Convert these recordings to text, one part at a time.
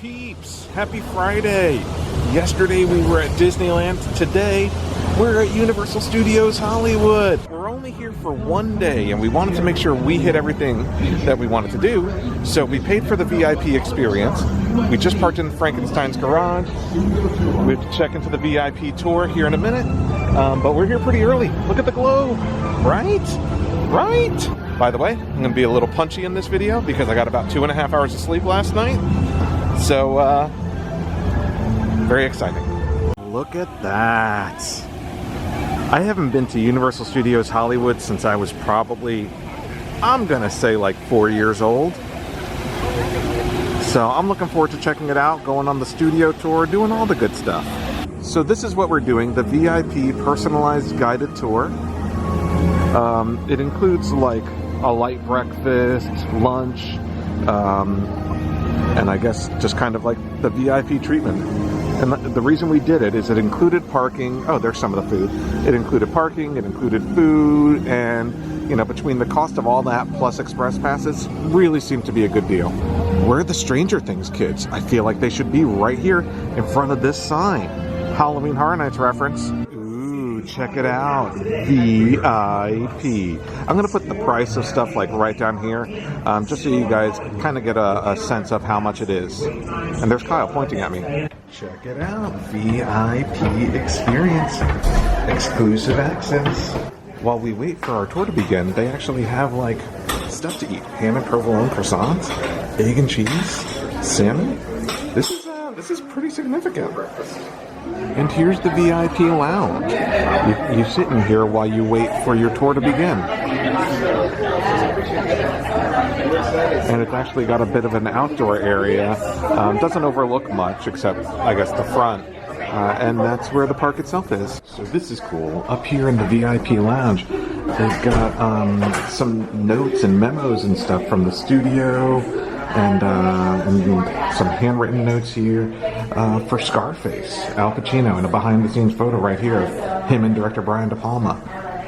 peeps? Happy Friday! Yesterday we were at Disneyland. Today we're at Universal Studios Hollywood. We're only here for one day and we wanted to make sure we hit everything that we wanted to do. So we paid for the VIP experience. We just parked in Frankenstein's garage. We have to check into the VIP tour here in a minute. But we're here pretty early. Look at the globe. Right? Right? By the way, I'm going to be a little punchy in this video because I got about 2.5 hours of sleep last night. So, very exciting. Look at that. I haven't been to Universal Studios Hollywood since I was probably, I'm going to say like 4 years old. So I'm looking forward to checking it out, going on the studio tour, doing all the good stuff. So this is what we're doing, the VIP personalized guided tour. It includes like a light breakfast, lunch, and I guess just kind of like the VIP treatment. And the reason we did it is it included parking. Oh, there's some of the food. It included parking, it included food, and you know, between the cost of all that plus express passes, really seemed to be a good deal. Where are the Stranger Things kids? I feel like they should be right here in front of this sign. Halloween Horror Nights reference. Check it out, VIP. I'm gonna put the price of stuff like right down here, just so you guys kind of get a sense of how much it is. And there's Kyle pointing at me. Check it out, VIP experience, exclusive access. While we wait for our tour to begin, they actually have like stuff to eat: ham and provolone croissants, egg and cheese, salmon. This is pretty significant breakfast. And here's the VIP lounge. You sit in here while you wait for your tour to begin. And it's actually got a bit of an outdoor area. Doesn't overlook much except, I guess, the front. And that's where the park itself is. So this is cool. Up here in the VIP lounge, they've got some notes and memos and stuff from the studio. And some handwritten notes here for Scarface, Al Pacino, and a behind-the-scenes photo right here of him and director Brian De Palma.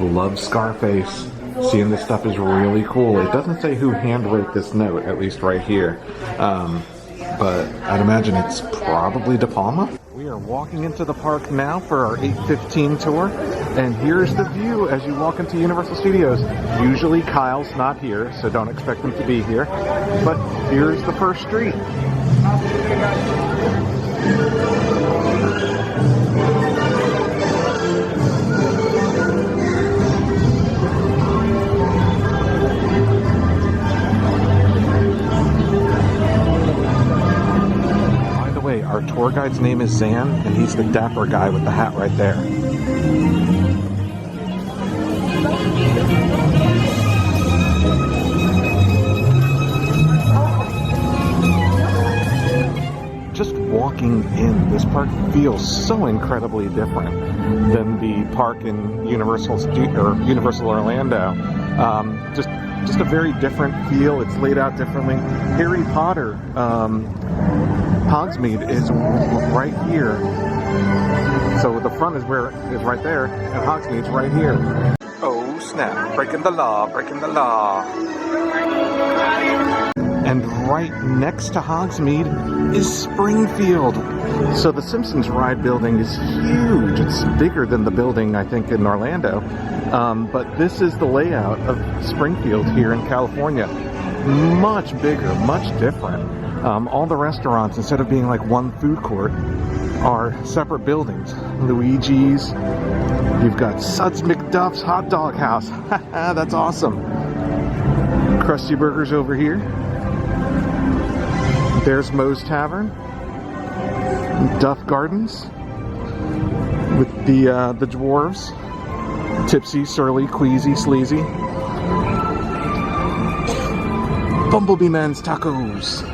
Love Scarface. Seeing this stuff is really cool. It doesn't say who handwrote this note, at least right here. But I'd imagine it's probably De Palma. We are walking into the park now for our 8:15 tour, and here's the view as you walk into Universal Studios. Usually Kyle's not here, so don't expect him to be here, but here's the first street. Our tour guide's name is Zan, and he's the dapper guy with the hat right there. Just walking in, this park feels so incredibly different than the park in Universal Orlando. Just a very different feel. It's laid out differently. Harry Potter, Hogsmeade is right here. So the front is right there, and Hogsmeade's right here. Oh snap, breaking the law, breaking the law. And right next to Hogsmeade is Springfield. So the Simpsons ride building is huge. It's bigger than the building, I think, in Orlando. But this is the layout of Springfield here in California. Much bigger, much different. All the restaurants, instead of being like one food court, are separate buildings. Luigi's, you've got Suds McDuff's Hot Dog House. That's awesome. Krusty Burger's over here. There's Moe's Tavern. Duff Gardens with the dwarves. Tipsy, Surly, Queasy, Sleazy. Bumblebee Man's Tacos.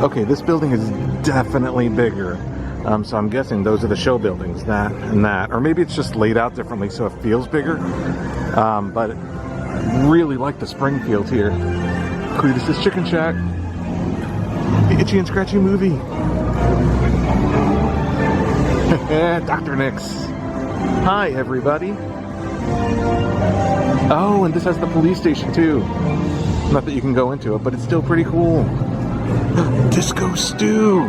Okay, this building is definitely bigger. So I'm guessing those are the show buildings, that and that. Or maybe it's just laid out differently so it feels bigger. But I really like the Springfield here. Cletus's Chicken Shack. The Itchy and Scratchy Movie. Dr. Nix. Hi, everybody. Oh, and this has the police station too. Not that you can go into it, but it's still pretty cool. Disco Stew.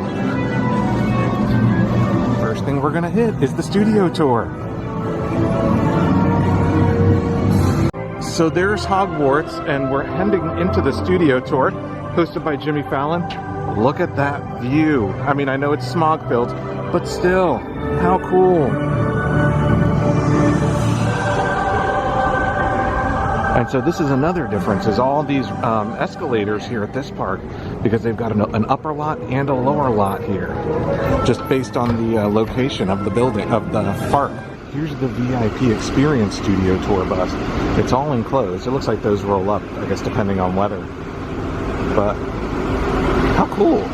first thing we're gonna hit is the studio tour. So there's Hogwarts, and we're heading into the studio tour, hosted by Jimmy Fallon. Look at that view. I mean, I know it's smog-filled, but still, how cool. And so this is another difference, is all these escalators here at this park, because they've got an upper lot and a lower lot here, just based on the location of the building, of the park. Here's the VIP Experience Studio Tour bus. It's all enclosed. It looks like those roll up, I guess, depending on weather. But how cool.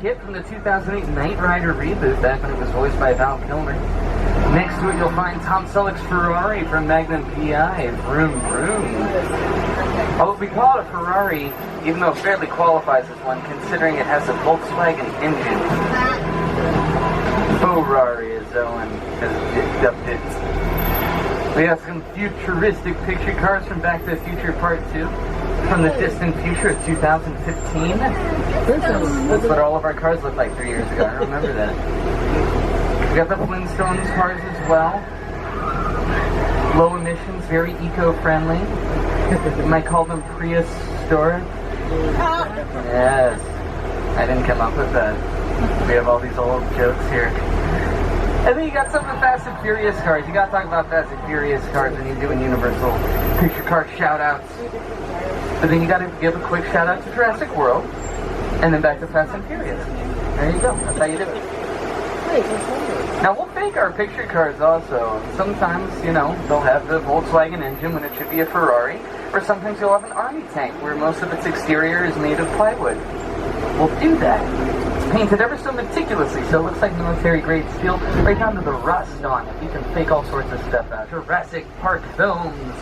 Kit from the 2008 Knight Rider reboot, back when it was voiced by Val Kilmer. Next to it, you'll find Tom Selleck's Ferrari from Magnum P.I. Vroom Vroom. Although we call it a Ferrari, even though it barely qualifies as one, considering it has a Volkswagen engine. Ferrari, as Owen has dubbed it. We have some futuristic picture cars from Back to the Future Part 2. From the distant future of 2015. That's what all of our cars looked like 3 years ago. I remember that. We got the Flintstones cars as well. Low emissions, very eco-friendly. You might call them prehistoric. Yes. I didn't come up with that. We have all these old jokes here. And then you got some of the Fast and Furious cars. You gotta talk about Fast and Furious cars when you're doing Universal picture car shout-outs. But then you gotta give a quick shout out to Jurassic World, and then back to Fast and Furious. There you go. That's how you do it. Now we'll fake our picture cars also. Sometimes, you know, they'll have the Volkswagen engine when it should be a Ferrari, or sometimes you'll have an army tank where most of its exterior is made of plywood. We'll do that. It's painted ever so meticulously, so it looks like military-grade steel, right down to the rust on it. You can fake all sorts of stuff out. Jurassic Park films.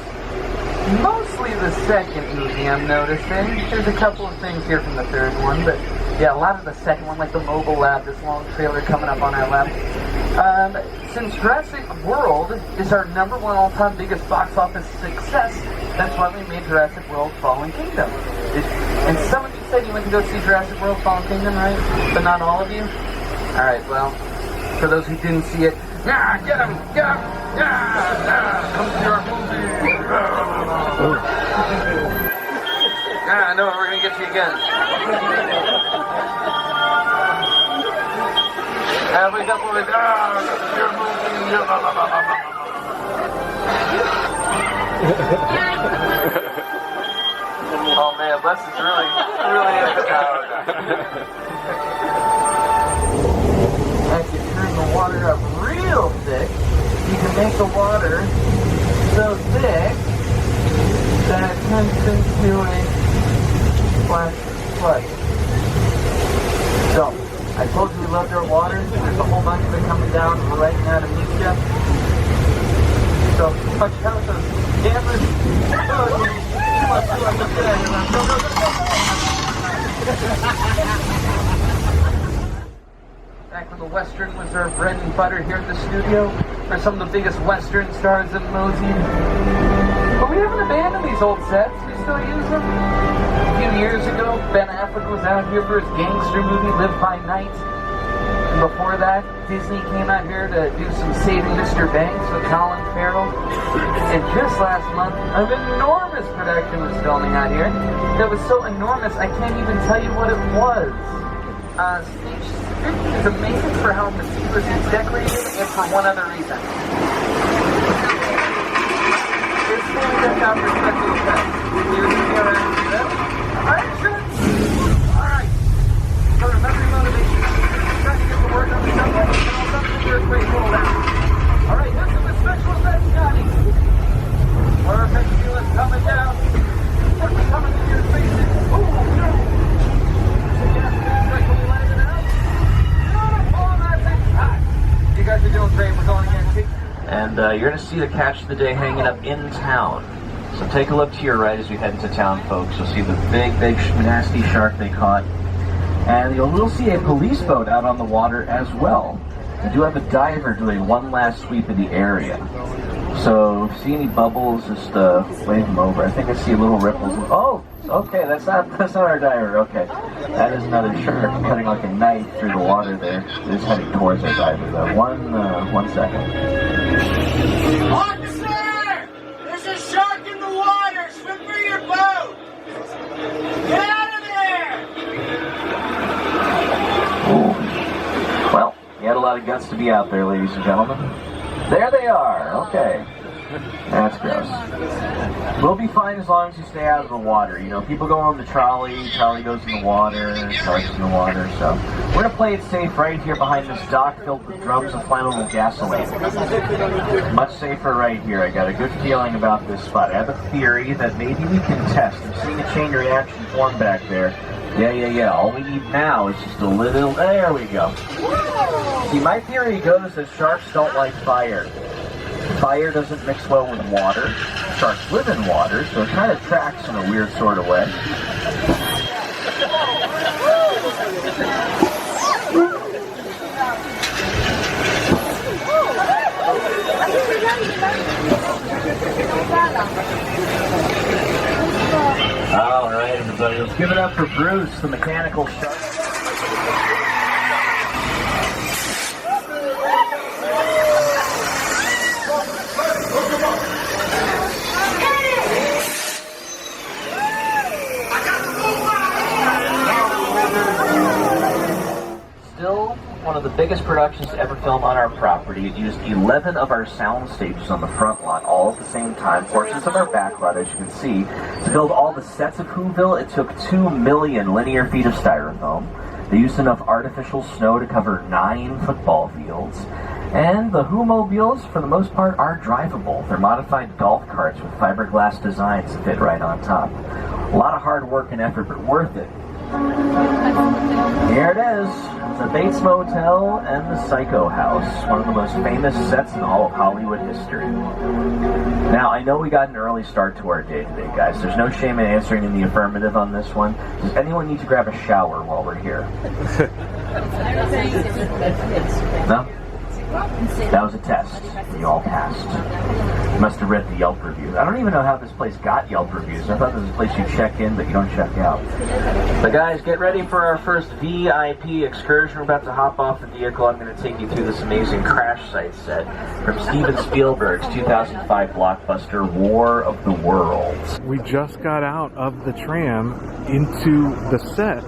Mostly the second movie, I'm noticing. There's a couple of things here from the third one, but yeah, a lot of the second one, like the mobile lab, this long trailer coming up on our lab. Since Jurassic World is our #1 all-time biggest box office success, that's why we made Jurassic World Fallen Kingdom. And some of you said you went to go see Jurassic World Fallen Kingdom, right? But not all of you? Alright, well, for those who didn't see it, nah, get him! Get him! Come to your movie! I know we're gonna get you again. Wake up with your movie. Oh man, Les is really into town. As you turn the water up real thick, you can make the water so thick that it turns into a flash flood. So, I told you we loved our water. There's a whole bunch of it coming down right now to meet you. So, watch out those cameras. Back when the Western was our bread and butter here at the studio, for some of the biggest Western stars that moseyed. But we haven't abandoned these old sets. We still use them. A few years ago, Ben Affleck was out here for his gangster movie, Live by Night. And before that, Disney came out here to do some Saving Mr. Banks with Colin Farrell. And just last month, an enormous production was filming out here. That was so enormous, I can't even tell you what it was. Stage 50 is amazing for how meticulous it's decorated, and for one other reason. It's standing up out for special effects. Here's the camera. Action! Alright. So remember your motivation. Try to get the work on the subway, and all something here is pretty cool now. Alright, here's some of the special effects, Johnny. Perfect. Feel it coming down. What's coming to your faces? Oh, no! You guys are doing great. We're going again. And you're going to see the catch of the day hanging up in town. So take a look to your right as we head into town, folks. You'll see the big, nasty shark they caught. And you'll see a police boat out on the water as well. We do have a diver doing one last sweep of the area. So if you see any bubbles, just wave them over. I think I see little ripples. Oh, okay, that's not our diver. Okay, that is another shark cutting like a knife through the water there. It's heading towards our diver though. One second. Officer! There's a shark in the water! Swim for your boat! Get out of there! Ooh. Well, you had a lot of guts to be out there, ladies and gentlemen. There they are. Okay. That's gross. We'll be fine as long as you stay out of the water. You know, people go on the trolley goes in the water, sharks in the water, so we're going to play it safe right here behind this dock filled with drums of flammable gasoline. Much safer right here. I got a good feeling about this spot. I have a theory that maybe we can test. I'm seeing a chain reaction form back there. Yeah. All we need now is just a little... There we go. See, my theory goes that sharks don't like fire. Fire doesn't mix well with water. Sharks live in water, so it kind of tracks in a weird sort of way. All right, everybody, let's give it up for Bruce, the mechanical shark. Still one of the biggest productions to ever film on our property. It used 11 of our sound stages on the front lot, all at the same time, portions of our back lot, as you can see. To build all the sets of Whoville, it took 2 million linear feet of styrofoam. They used enough artificial snow to cover 9 football fields. And the Whomobiles, for the most part, are drivable. They're modified golf carts with fiberglass designs that fit right on top. A lot of hard work and effort, but worth it. Here it is, the Bates Motel and the Psycho House, one of the most famous sets in all of Hollywood history. Now, I know we got an early start to our day today, guys. There's no shame in answering in the affirmative on this one. Does anyone need to grab a shower while we're here? No? That was a test. You all passed. You must have read the Yelp reviews. I don't even know how this place got Yelp reviews. I thought this was a place you check in, but you don't check out. But guys, get ready for our first VIP excursion. We're about to hop off the vehicle. I'm going to take you through this amazing crash site set from Steven Spielberg's 2005 blockbuster War of the Worlds. We just got out of the tram into the set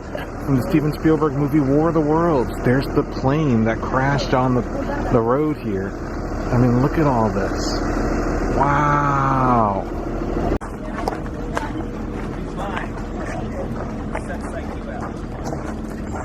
from the Steven Spielberg movie War of the Worlds. There's the plane that crashed on the road here. I mean, look at all this. Wow.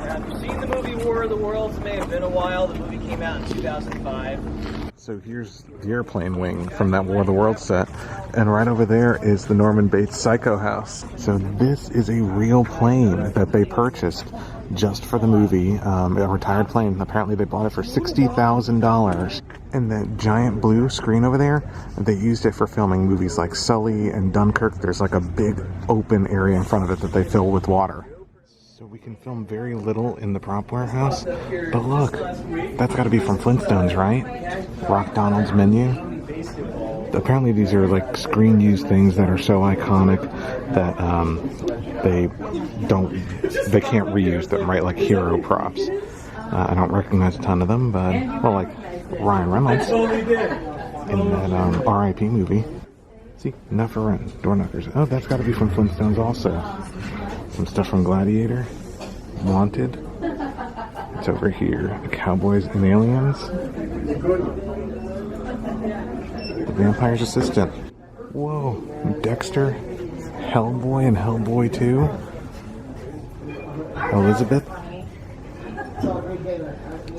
Have you seen the movie War of the Worlds? It may have been a while. The movie came out in 2005. So here's the airplane wing from that War of the Worlds set, and right over there is the Norman Bates Psycho House. So this is a real plane that they purchased just for the movie, a retired plane. Apparently they bought it for $60,000. And that giant blue screen over there, they used it for filming movies like Sully and Dunkirk. There's like a big open area in front of it that they fill with water. So we can film very little in the prop warehouse, but look, that's got to be from Flintstones, right? Rock Donald's menu. Apparently these are like screen used things that are so iconic that they can't reuse them, right? Like hero props. I don't recognize a ton of them, but well, like Ryan Reynolds in that R.I.P. movie. See, enough for rent. Door knockers. Oh, that's got to be from Flintstones also. Some stuff from Gladiator, Wanted. It's over here. The Cowboys and Aliens. The Vampire's Assistant. Whoa. Dexter, Hellboy and Hellboy 2. Elizabeth.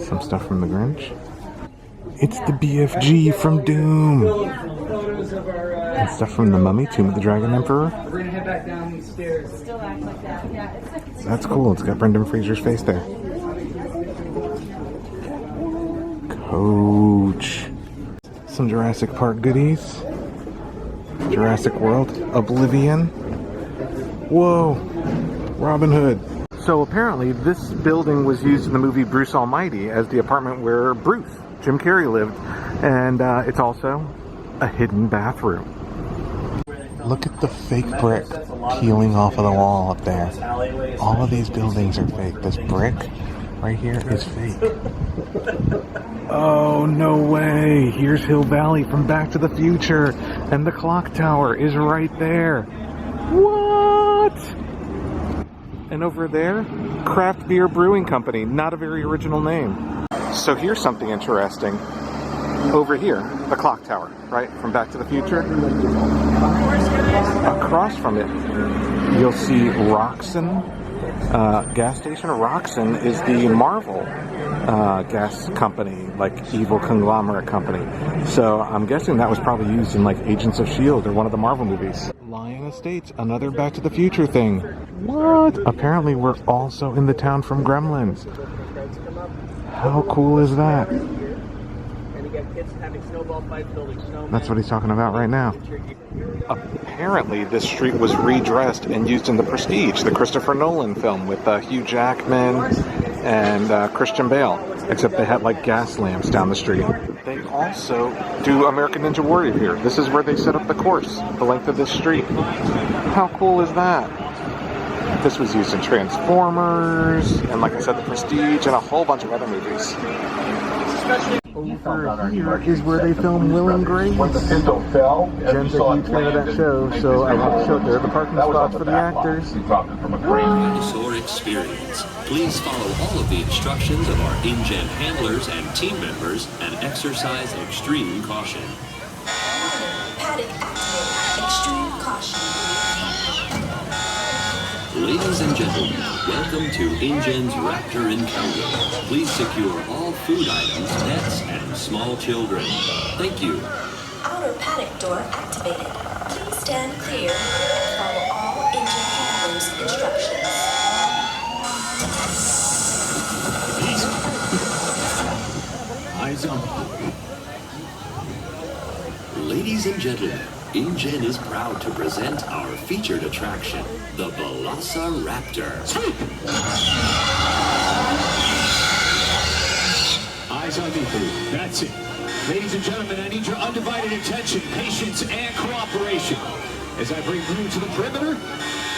Some stuff from the Grinch. It's the BFG from Doom. And stuff from The Mummy, Tomb of the Dragon Emperor. We're gonna head back down these stairs. Still act like that. Yeah, it's That's cool. It's got Brendan Fraser's face there. Coach. Some Jurassic Park goodies. Jurassic World. Oblivion. Whoa. Robin Hood. So apparently this building was used in the movie Bruce Almighty as the apartment where Bruce, Jim Carrey, lived. And it's also a hidden bathroom. Look at the fake brick peeling off of the wall up there. All of these buildings are fake. This brick right here is fake. Oh, no way. Here's Hill Valley from Back to the Future. And the clock tower is right there. What? And over there, Craft Beer Brewing Company. Not a very original name. So here's something interesting. Over here, the clock tower, right, from Back to the Future. Across from it, you'll see Roxxon gas station. Roxxon is the Marvel gas company, like evil conglomerate company. So I'm guessing that was probably used in like Agents of S.H.I.E.L.D. or one of the Marvel movies. Lion Estates, another Back to the Future thing. What? Apparently we're also in the town from Gremlins. How cool is that? That's what he's talking about right now. Apparently, this street was redressed and used in The Prestige, the Christopher Nolan film with Hugh Jackman and Christian Bale, except they had like gas lamps down the street. They also do American Ninja Warrior here. This is where they set up the course, the length of this street. How cool is that? This was used in Transformers, and like I said, The Prestige, and a whole bunch of other movies. Over here is where they film Will and Grace. When the Pinto fell, Jen's a huge fan of that show, so I want to show there are the parking spots for the actors. Dinosaur experience. Please follow all of the instructions of our InGen handlers and team members and exercise extreme caution. Paddock activated. Extreme caution. Ladies and gentlemen, welcome to InGen's Raptor Encounter. Please secure all food items, pets, and small children. Thank you. Outer paddock door activated. Please stand clear and follow all engine handlers' instructions. Eyes on. Ladies and gentlemen, InGen is proud to present our featured attraction, the Velociraptor. Eyes on me, please. That's it. Ladies and gentlemen, I need your undivided attention, patience, and cooperation as I bring Blue to the perimeter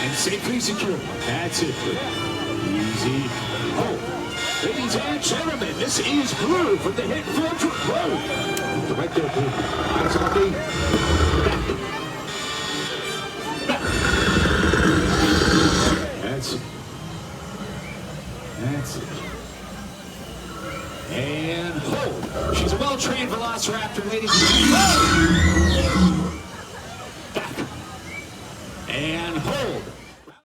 and safely secure. That's it, Blue. Easy. Oh. Ladies and gentlemen, this is Blue from the hit film Blue. Right there, Blue. Eyes on me. That's it. That's it. And hold. She's a well-trained Velociraptor, ladies and gentlemen. Back. And hold.